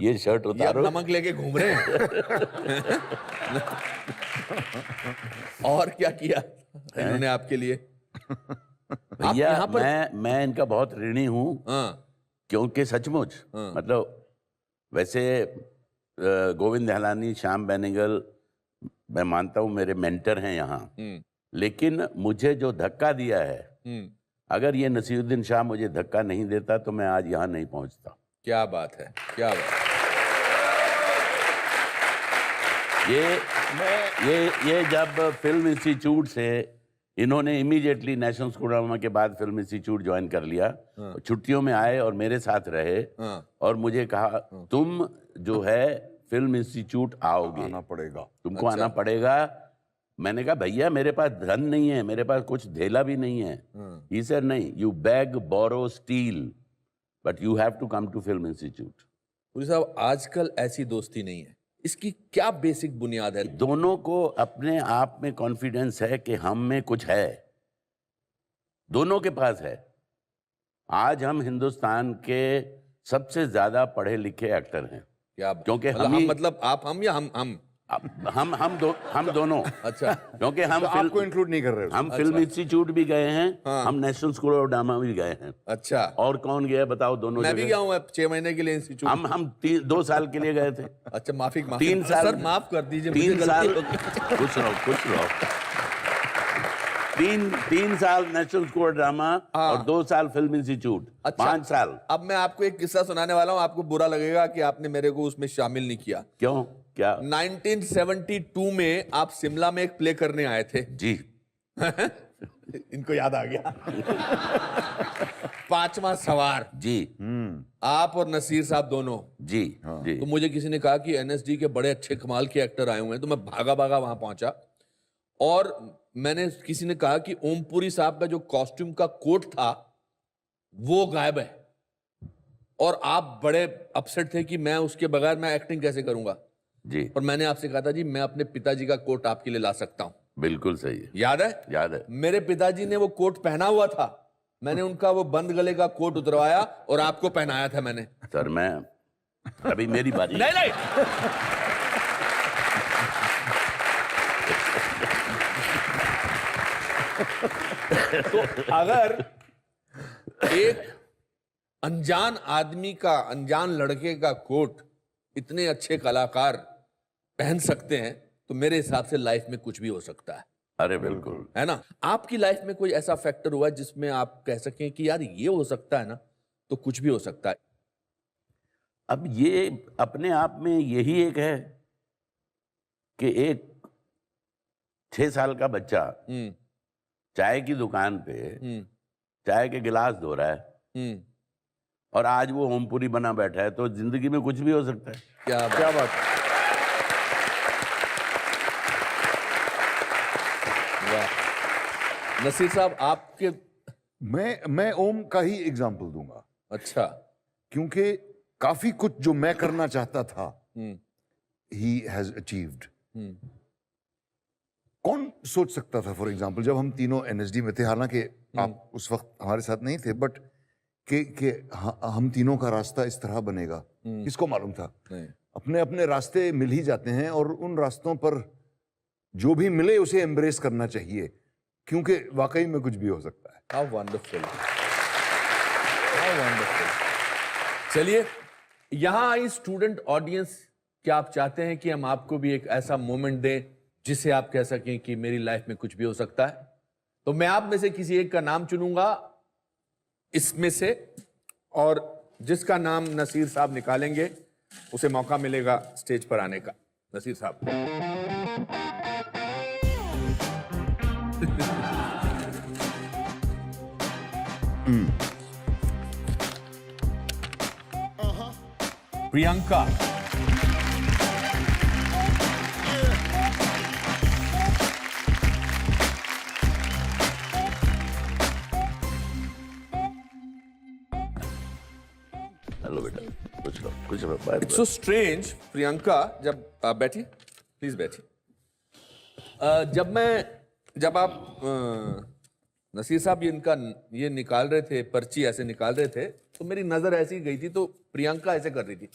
Speaker 4: ये शर्ट उतारो।
Speaker 2: नमक लेके घूम रहे हैं। और क्या किया इन्होंने आपके लिए?
Speaker 4: भैया मैं इनका बहुत ऋणी हूँ, क्योंकि सचमुच मतलब वैसे गोविंद निहलानी, श्याम बेनेगल मैं मानता हूँ मेरे मेंटर हैं यहाँ, लेकिन मुझे जो धक्का दिया है, अगर ये नसीरुद्दीन शाह मुझे धक्का नहीं देता तो मैं आज यहाँ नहीं पहुँचता।
Speaker 2: क्या बात है, क्या बात।
Speaker 4: ये जब फिल्म इंस्टीट्यूट से इन्होंने immediately national school of drama के बाद फिल्म इंस्टीट्यूट ज्वाइन कर लिया, छुट्टियों में आए और मेरे साथ रहे, और मुझे कहा तुम जो है फिल्म इंस्टीट्यूट आओगे,
Speaker 3: आना पड़ेगा
Speaker 4: तुमको। अच्छा। आना पड़ेगा। मैंने कहा भैया मेरे पास धन नहीं है, मेरे पास कुछ धेला भी नहीं है। ही सेड नहीं, you beg borrow steal but you have to come to film institute.
Speaker 2: Puri साहब, आजकल ऐसी दोस्ती नहीं है, इसकी क्या बेसिक बुनियाद है?
Speaker 4: दोनों को अपने आप में कॉन्फिडेंस है कि हम में कुछ है, दोनों के पास है। आज हम हिंदुस्तान के सबसे ज्यादा पढ़े लिखे एक्टर हैं।
Speaker 2: क्या?
Speaker 4: क्योंकि
Speaker 2: मतलब आप, हम या
Speaker 4: हम दोनों।
Speaker 2: अच्छा,
Speaker 4: क्योंकि हम
Speaker 3: तो आपको इंक्लूड नहीं कर रहे।
Speaker 4: हम फिल्म इंस्टीट्यूट भी गए हैं, हम नेशनल स्कूल ऑफ ड्रामा भी गए हैं।
Speaker 2: अच्छा,
Speaker 4: और कौन गया बताओ? दोनों
Speaker 2: मैं भी गया हूँ 6 महीने के लिए इंस्टीट्यूट।
Speaker 4: हम 2 साल के लिए गए थे।
Speaker 2: अच्छा, माफी
Speaker 4: 3 साल
Speaker 2: सर, माफ कर दीजिए,
Speaker 4: 3 साल। कुछ रहो तीन साल नेशनल स्कूल ड्रामा और 2 साल फिल्म इंस्टीट्यूट, 5 साल।
Speaker 2: अब मैं आपको एक किस्सा सुनाने वाला हूं, आपको बुरा लगेगा कि आपने मेरे को उसमें शामिल नहीं किया।
Speaker 4: क्यों? क्या?
Speaker 2: 1972 में आप शिमला में एक प्ले करने आए थे।
Speaker 4: जी।
Speaker 2: इनको याद आ गया। पांचवा सवार।
Speaker 4: जी।
Speaker 2: आप और नसीर साहब दोनों।
Speaker 4: जी। जी।
Speaker 2: तो मुझे किसी ने कहा कि एनएसडी के बड़े अच्छे कमाल के एक्टर आए हुए हैं, तो मैं भागा भागा वहां पहुंचा और मैंने, किसी ने कहा कि ओमपुरी साहब का जो कॉस्ट्यूम का कोट था वो गायब है, और आप बड़े अपसेट थे कि मैं उसके बगैर मैं एक्टिंग कैसे करूंगा।
Speaker 4: जी।
Speaker 2: और मैंने आपसे कहा था जी मैं अपने पिताजी का कोट आपके लिए ला सकता हूं।
Speaker 4: बिल्कुल सही है।
Speaker 2: याद है?
Speaker 4: याद है।
Speaker 2: मेरे पिताजी ने वो कोट पहना हुआ था, मैंने उनका वो बंद गले का कोट उतरवाया और आपको पहनाया था मैंने।
Speaker 4: सर मैं, अभी मेरी बारी।
Speaker 2: नहीं नहीं, तो अगर एक अनजान आदमी का, अनजान लड़के का कोट इतने अच्छे कलाकार पहन सकते हैं, तो मेरे हिसाब से लाइफ में कुछ भी हो सकता है।
Speaker 4: अरे बिल्कुल।
Speaker 2: है ना? आपकी लाइफ में कोई ऐसा फैक्टर हुआ जिसमें आप कह सकें कि यार ये हो सकता है ना, तो कुछ भी हो सकता है?
Speaker 4: अब ये अपने आप में यही एक है कि एक 6 साल का बच्चा चाय की दुकान पे चाय के गिलास धो रहा है और आज वो ओमपुरी बना बैठा है, तो जिंदगी में कुछ भी हो सकता है।
Speaker 2: क्या बात है। वाह। नसीर साहब आपके,
Speaker 3: मैं ओम का ही एग्जाम्पल दूंगा।
Speaker 2: अच्छा।
Speaker 3: क्योंकि काफी कुछ जो मैं करना चाहता था ही हैज अचीव्ड। कौन सोच सकता था, फॉर एग्जाम्पल जब हम तीनों एनएसडी में थे, हालांकि आप उस वक्त हमारे साथ नहीं थे, बट कि हम तीनों का रास्ता इस तरह बनेगा, किसको मालूम था?
Speaker 2: नहीं।
Speaker 3: अपने अपने रास्ते मिल ही जाते हैं और उन रास्तों पर जो भी मिले उसे एम्ब्रेस करना चाहिए, क्योंकि वाकई में कुछ भी हो सकता है।
Speaker 2: How wonderful, how wonderful. चलिए, यहां आई स्टूडेंट ऑडियंस, क्या आप चाहते हैं कि हम आपको भी एक ऐसा मोमेंट दें जिसे आप कह सकें कि मेरी लाइफ में कुछ भी हो सकता है? तो मैं आप में से किसी एक का नाम चुनूंगा इसमें से, और जिसका नाम नसीर साहब निकालेंगे उसे मौका मिलेगा स्टेज पर आने का। नसीर साहब। प्रियंका।
Speaker 4: हेलो बेटा, कुछ लो bye.
Speaker 2: It's so strange Priyanka, जब आप बैठिए, प्लीज बैठिए। जब आप नसीर साहब ये निकाल रहे थे, पर्ची ऐसे निकाल रहे थे, तो मेरी नजर ऐसी गई थी, तो प्रियंका ऐसे कर रही थी।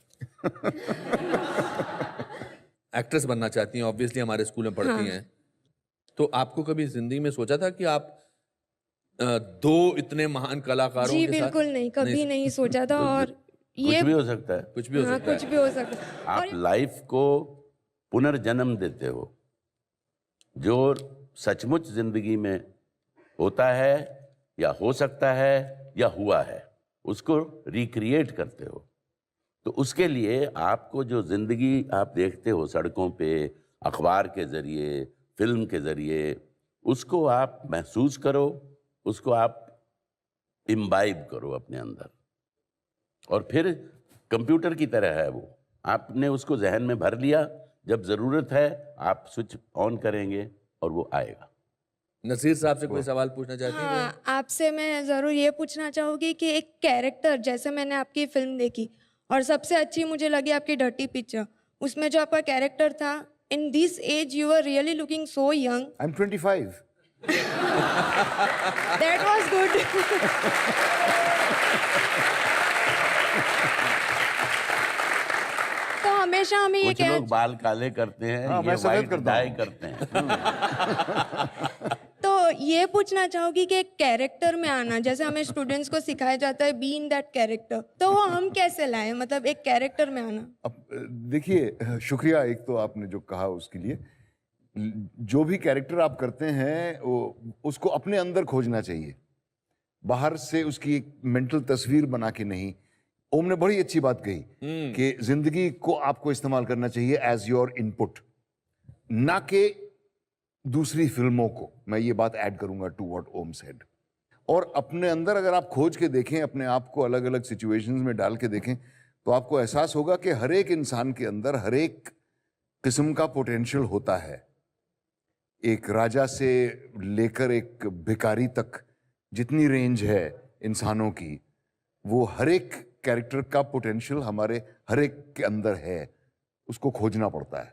Speaker 2: एक्ट्रेस बनना चाहती हैं, ऑब्वियसली हमारे स्कूल में पढ़ती हैं। तो आपको कभी जिंदगी में सोचा था कि आप दो इतने महान कलाकारों
Speaker 5: जी
Speaker 2: के साथ?
Speaker 5: बिल्कुल नहीं, कभी नहीं सोचा था। और ये
Speaker 4: कुछ भी हो सकता है।
Speaker 2: कुछ भी हो
Speaker 5: हाँ,
Speaker 2: सकता है।
Speaker 5: कुछ भी हो सकता है।
Speaker 4: आप
Speaker 5: और
Speaker 4: लाइफ को पुनर्जन्म देते हो। जो सचमुच जिंदगी में होता है या हो सकता है या हुआ है, उसको रिक्रिएट करते हो। तो उसके लिए आपको जो जिंदगी आप देखते हो सड़कों पे, अखबार के जरिए, फिल्म के जरिए, उसको आप महसूस करो, उसको आप इम्बाइब करो अपने अंदर, और फिर कंप्यूटर की तरह है वो, आपने उसको जहन में भर लिया, जब ज़रूरत है आप स्विच ऑन करेंगे और वो आएगा।
Speaker 2: नसीर साहब से कोई सवाल पूछना चाहती हैं?
Speaker 5: हाँ, आपसे मैं ज़रूर ये पूछना चाहूँगी कि एक कैरेक्टर, जैसे मैंने आपकी फिल्म देखी और सबसे अच्छी मुझे लगी आपकी डर्टी पिक्चर, उसमें जो आपका कैरेक्टर था, in this age you are really looking so young.
Speaker 3: I am 25।
Speaker 5: That was good. तो हमेशा हमें ये
Speaker 4: कुछ लोग बाल काले करते हैं,
Speaker 3: हाँ,
Speaker 4: ये
Speaker 3: मैं सफेद
Speaker 4: वाइट
Speaker 3: करता
Speaker 4: डाई
Speaker 3: हूँ।
Speaker 4: करते हैं।
Speaker 5: तो ये पूछना चाहूँगी कि एक कैरेक्टर में आना, जैसे हमें स्टूडेंट्स को सिखाया जाता है बी इन दैट कैरेक्टर, तो वो हम कैसे लाएं, मतलब एक कैरेक्टर में आना?
Speaker 3: अब देखिए, शुक्रिया एक तो आपने जो कहा उसके लिए। जो भी कैरेक्टर आप करते हैं उसको अपने अंदर खोजना चाहिए, बाहर से उसकी एक मेंटल तस्वीर बना के नहीं। ओम ने बड़ी अच्छी बात कही कि जिंदगी को आपको इस्तेमाल करना चाहिए एज योर इनपुट, ना कि दूसरी फिल्मों को। मैं ये बात ऐड करूंगा टू व्हाट ओम सेड। और अपने अंदर अगर आप खोज के देखें, अपने आप को अलग अलग सिचुएशंस में डाल के देखें, तो आपको एहसास होगा कि हर एक इंसान के अंदर हर एक किस्म का पोटेंशियल होता है। एक राजा से लेकर एक भिखारी तक जितनी रेंज है इंसानों की, वो हर एक कैरेक्टर का पोटेंशियल हमारे हर एक के अंदर है, उसको खोजना पड़ता है।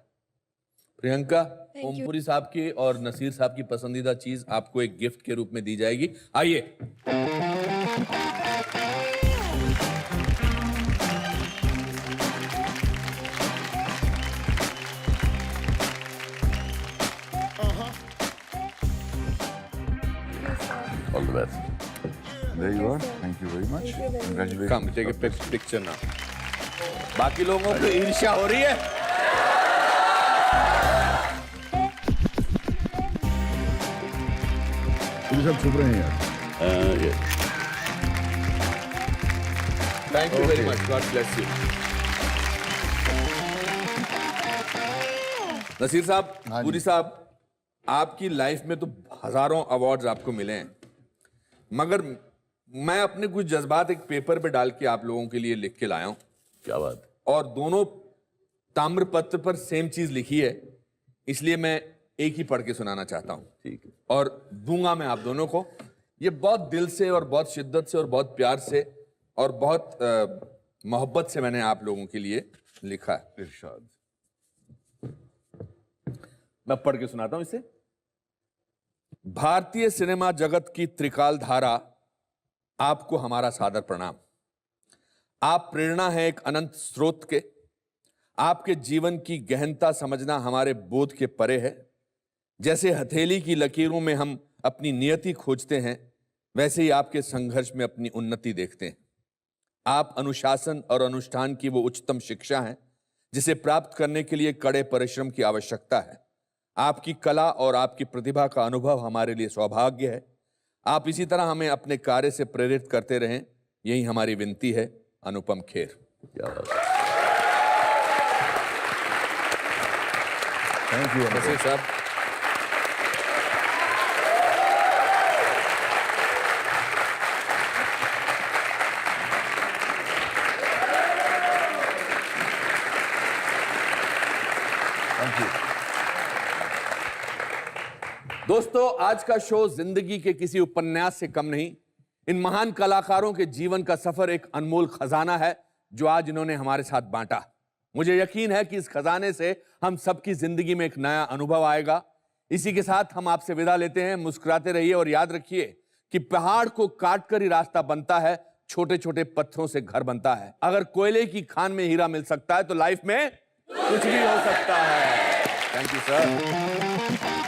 Speaker 2: प्रियंका, ओमपुरी साहब की और नसीर साहब की पसंदीदा चीज आपको एक गिफ्ट के रूप में दी जाएगी। आइए।
Speaker 4: All the best.
Speaker 3: There you are. Thank you very much. Congratulations.
Speaker 2: Come take a picture ना। बाकी लोगों को ईर्ष्या हो रही है।
Speaker 3: ये सब छुप रहे हैं यार।
Speaker 2: Thank you very much, God bless you. Naseer साहब, पुरी साहब, आपकी लाइफ में तो हजारों अवार्ड्स आपको मिले हैं, मगर मैं अपने कुछ जज्बात एक पेपर पे डाल के आप लोगों के लिए लिख के लाया हूं।
Speaker 4: क्या बात।
Speaker 2: और दोनों ताम्रपत्र पर सेम चीज लिखी है, इसलिए मैं एक ही पढ़ के सुनाना चाहता हूं।
Speaker 4: ठीक है।
Speaker 2: और दूंगा मैं आप दोनों को। ये बहुत दिल से और बहुत शिद्दत से और बहुत प्यार से और बहुत मोहब्बत से मैंने आप लोगों के लिए लिखा है।
Speaker 3: इरशाद।
Speaker 2: मैं पढ़ के सुनाता हूं इसे। भारतीय सिनेमा जगत की त्रिकाल धारा, आपको हमारा सादर प्रणाम। आप प्रेरणा है एक अनंत स्रोत के। आपके जीवन की गहनता समझना हमारे बोध के परे है। जैसे हथेली की लकीरों में हम अपनी नियति खोजते हैं, वैसे ही आपके संघर्ष में अपनी उन्नति देखते हैं। आप अनुशासन और अनुष्ठान की वो उच्चतम शिक्षा हैं जिसे प्राप्त करने के लिए कड़े परिश्रम की आवश्यकता है। आपकी कला और आपकी प्रतिभा का अनुभव हमारे लिए सौभाग्य है। आप इसी तरह हमें अपने कार्य से प्रेरित करते रहें, यही हमारी विनती है। अनुपम खेर।
Speaker 4: क्या बात है।
Speaker 3: थैंक यू
Speaker 2: नसीर साहब।
Speaker 3: Thank you.
Speaker 2: दोस्तों, आज का शो जिंदगी के किसी उपन्यास से कम नहीं। इन महान कलाकारों के जीवन का सफर एक अनमोल खजाना है जो आज इन्होंने हमारे साथ बांटा। मुझे यकीन है कि इस खजाने से हम सबकी जिंदगी में एक नया अनुभव आएगा। इसी के साथ हम आपसे विदा लेते हैं। मुस्कुराते रहिए और याद रखिए कि पहाड़ को काटकर ही रास्ता बनता है, छोटे छोटे पत्थरों से घर बनता है। अगर कोयले की खान में हीरा मिल सकता है तो लाइफ में कुछ भी हो सकता है। Thank you sir.